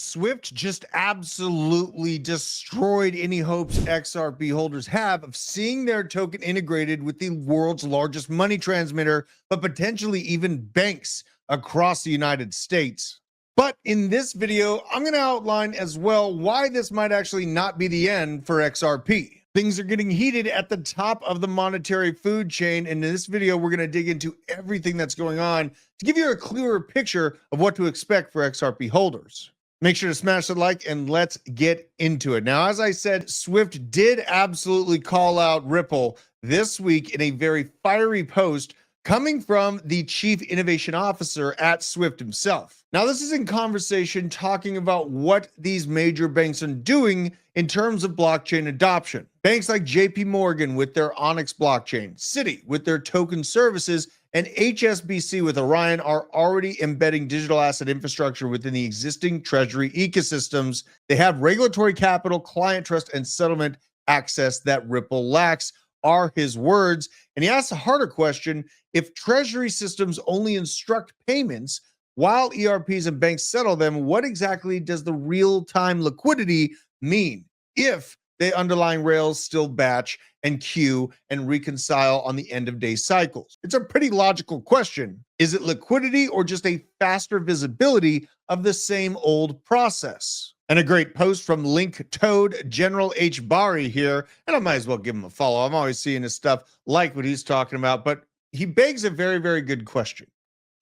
Swift just absolutely destroyed any hopes XRP holders have of seeing their token integrated with the world's largest money transmitter, but potentially even banks across the United States. But in this video, I'm going to outline as well why this might actually not be the end for XRP. Things are getting heated at the top of the monetary food chain, and in this video, we're going to dig into everything that's going on to give you a clearer picture of what to expect for XRP holders. Make sure to smash the like and let's get into it. Now, as I said, Swift did absolutely call out Ripple this week in a very fiery post coming from the chief innovation officer at Swift himself. Now, this is in conversation talking about what these major banks are doing in terms of blockchain adoption. Banks like JP Morgan with their Onyx blockchain, Citi with their token services, and HSBC with Orion are already embedding digital asset infrastructure within the existing treasury ecosystems. They have regulatory capital, client trust, and settlement access that Ripple lacks, are his words. And he asks a harder question: if treasury systems only instruct payments while ERPs and banks settle them, what exactly does the real-time liquidity mean if the underlying rails still batch and queue and reconcile on the end-of-day cycles? It's a pretty logical question. Is it liquidity or just a faster visibility of the same old process? And a great post from Link Toad, General H. Bari here, and I might as well give him a follow. I'm always seeing his stuff, like what he's talking about, but he begs a very, very good question.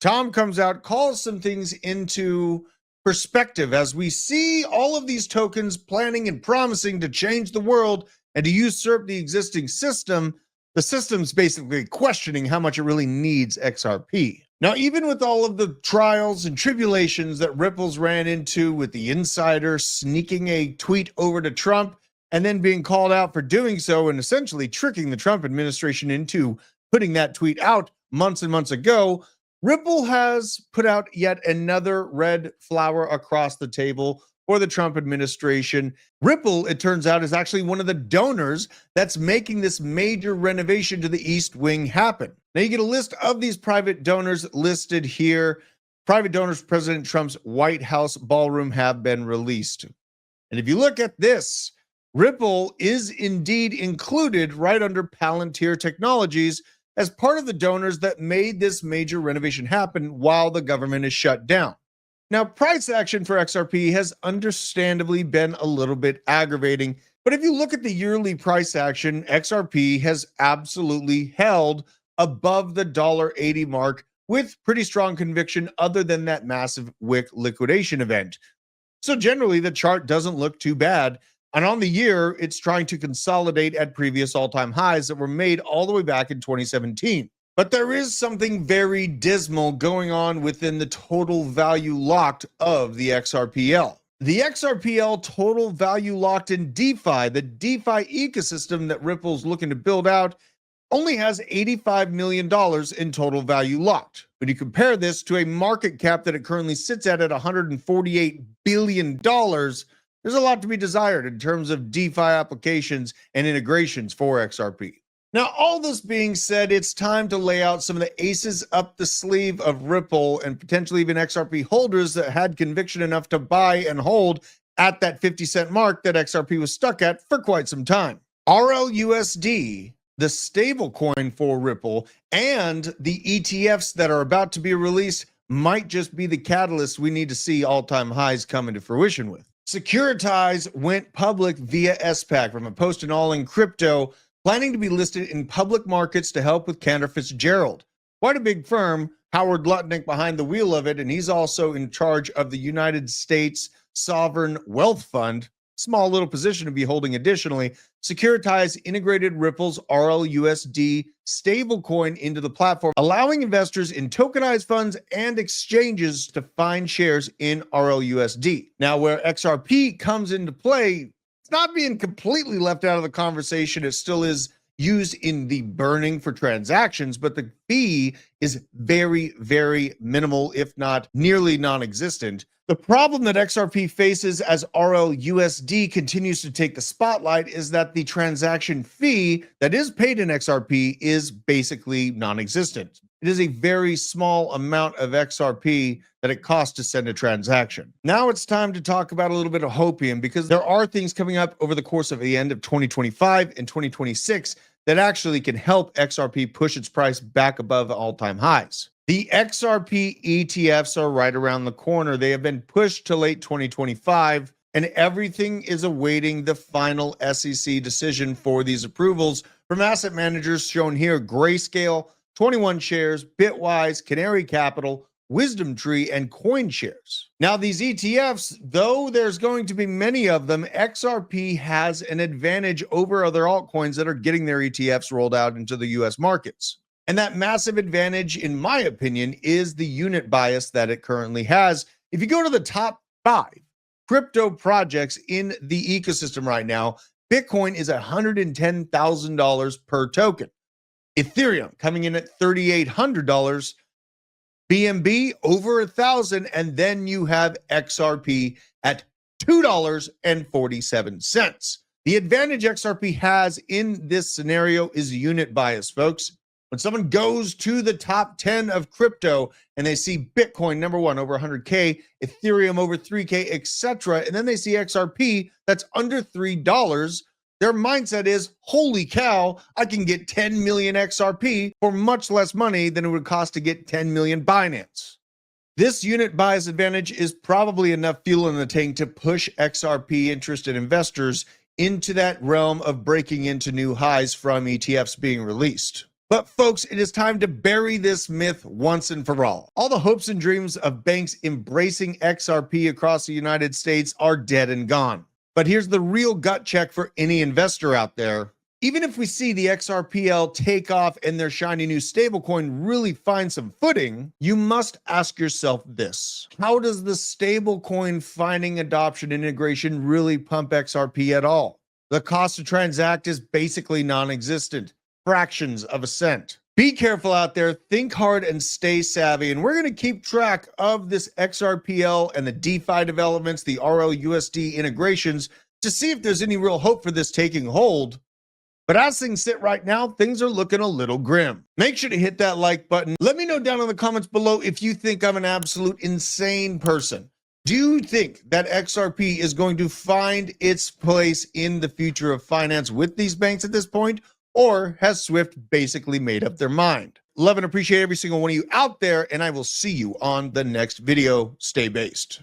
Tom comes out, calls some things into perspective as we see all of these tokens planning and promising to change the world and to usurp the existing system. The system's basically questioning how much it really needs XRP. Now, even with all of the trials and tribulations that Ripple's ran into with the insider sneaking a tweet over to Trump and then being called out for doing so and essentially tricking the Trump administration into putting that tweet out months and months ago, Ripple has put out yet another red flower across the table for the Trump administration. Ripple, it turns out, is actually one of the donors that's making this major renovation to the East Wing happen. Now, you get a list of these private donors listed here. Private donors for President Trump's White House ballroom have been released. And if you look at this, Ripple is indeed included right under Palantir Technologies as part of the donors that made this major renovation happen while the government is shut down. Now, price action for XRP has understandably been a little bit aggravating, but if you look at the yearly price action, XRP has absolutely held above the $1.80 mark with pretty strong conviction other than that massive wick liquidation event. So generally, the chart doesn't look too bad. And on the year, it's trying to consolidate at previous all-time highs that were made all the way back in 2017. But there is something very dismal going on within the total value locked of the XRPL. The XRPL total value locked in DeFi, the DeFi ecosystem that Ripple's looking to build out, only has $85 million in total value locked. When you compare this to a market cap that it currently sits at $148 billion, there's a lot to be desired in terms of DeFi applications and integrations for XRP. Now, all this being said, it's time to lay out some of the aces up the sleeve of Ripple and potentially even XRP holders that had conviction enough to buy and hold at that 50-cent mark that XRP was stuck at for quite some time. RLUSD, the stable coin for Ripple, and the ETFs that are about to be released might just be the catalyst we need to see all-time highs come into fruition with. Securitize went public via SPAC from a post in All in Crypto, planning to be listed in public markets to help with Cantor Fitzgerald. Quite a big firm, Howard Lutnick behind the wheel of it, and he's also in charge of the United States Sovereign Wealth Fund. Small little position to be holding additionally. Securitize integrated Ripple's RLUSD stablecoin into the platform, allowing investors in tokenized funds and exchanges to find shares in RLUSD. Now, where XRP comes into play, it's not being completely left out of the conversation. It still is used in the burning for transactions, but the fee is very, very minimal, if not nearly non-existent. The problem that XRP faces as RLUSD continues to take the spotlight is that the transaction fee that is paid in XRP is basically non-existent. It is a very small amount of XRP that it costs to send a transaction. Now it's time to talk about a little bit of hopium, because there are things coming up over the course of the end of 2025 and 2026 that actually can help XRP push its price back above all-time highs. The XRP ETFs are right around the corner. They have been pushed to late 2025, and everything is awaiting the final SEC decision for these approvals from asset managers shown here: Grayscale, 21 Shares, Bitwise, Canary Capital, Wisdom Tree, and CoinShares. Now, these ETFs, though there's going to be many of them, XRP has an advantage over other altcoins that are getting their ETFs rolled out into the US markets. And that massive advantage, in my opinion, is the unit bias that it currently has. If you go to the top 5 crypto projects in the ecosystem right now, Bitcoin is $110,000 per token. Ethereum coming in at $3,800, BNB over $1,000, and then you have XRP at $2.47. The advantage XRP has in this scenario is unit bias, folks. When someone goes to the top 10 of crypto and they see Bitcoin number 1 over 100K, Ethereum over 3K, etc., and then they see XRP that's under $3, their mindset is, holy cow, I can get 10 million XRP for much less money than it would cost to get 10 million Binance. This unit bias advantage is probably enough fuel in the tank to push XRP interested investors into that realm of breaking into new highs from ETFs being released. But folks, it is time to bury this myth once and for all. All the hopes and dreams of banks embracing XRP across the United States are dead and gone. But here's the real gut check for any investor out there. Even if we see the XRPL take off and their shiny new stablecoin really find some footing, you must ask yourself this: how does the stablecoin finding adoption integration really pump XRP at all? The cost to transact is basically non-existent. Fractions of a cent. Be careful out there, think hard, and stay savvy. And we're going to keep track of this XRPL and the DeFi developments, the RLUSD integrations, to see if there's any real hope for this taking hold. But as things sit right now, things are looking a little grim. Make sure to hit that like button. Let me know down in the comments below if you think I'm an absolute insane person. Do you think that XRP is going to find its place in the future of finance with these banks at this point? Or has Swift basically made up their mind? Love and appreciate every single one of you out there, and I will see you on the next video. Stay based.